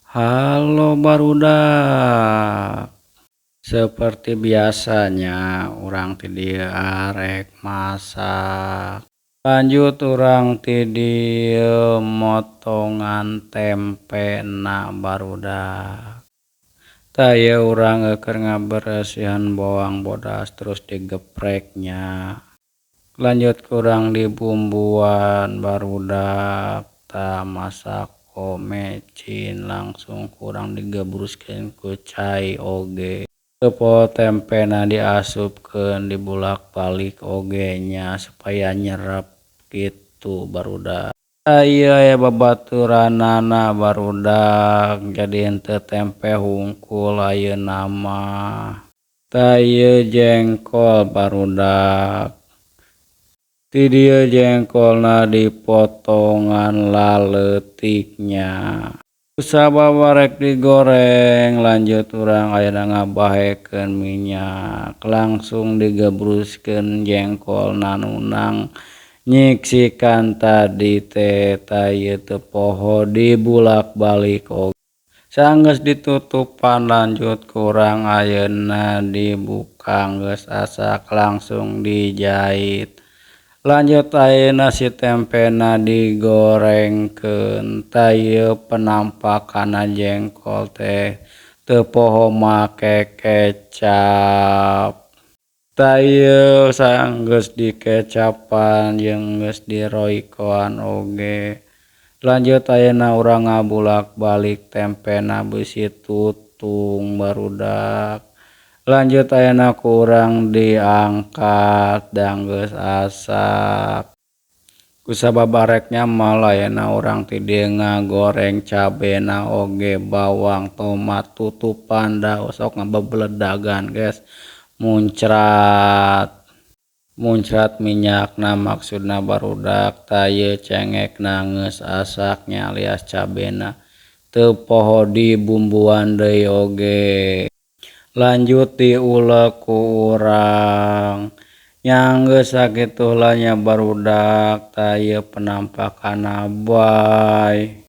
Halo barudak. Seperti biasanya orang ti dieu arek masak. Lanjut urang ti dieu motongan tempe na barudak. Tah ieu urang keur ngaberesihan bawang bodas terus digepreknya. Lanjut urang dibumbuan barudak tah masako mecin langsung kurang digebruskeun ku cai oge. Teu poho tempena diasupkeun dibulak-balik oge nya supaya nyerep kitu barudak. Tah ieu aya babaturanana barudak jadi henteu tempe hungkul ayeuna mah. Tah ieu jengkol barudak. Ti dieu jengkolna dipotongan laleutiknya. Sababa rek digoreng lanjut urang ayeuna ngabahekeun minyak langsung digebruskeun jengkolna nunang nyiksikan tadi teh tah ieu teu poho dibulak-balik oge. Sanggeus ditutupan lanjut kurang ayeuna dibuka geus asak langsung dijait. Lanjut ayeuna si tempena digorengkeun tah ieu penampakanna jengkol teh teu poho make kecap. Tah ieu sanggeus dikecapan jeung geus diroykoan oge. Lanjut ayeuna urang ngabulak-balik tempena beusi tutung barudak. Lanjut ayeuna ku urang diangkat da geus asak. Kusababa rek nyamal ayeuna urang ti dieu ngagoreng cabena oge bawang tomat tutupan da sok ngabebeledagan geus muncrat minyakna maksudna barudak tah ieu cengekna geus asak nya alias cabena teu poho dibumbuan deui oge. Lanjut diulek ku urang nya geus sakitu heula nya barudak tah ieu penampakanna. Bye.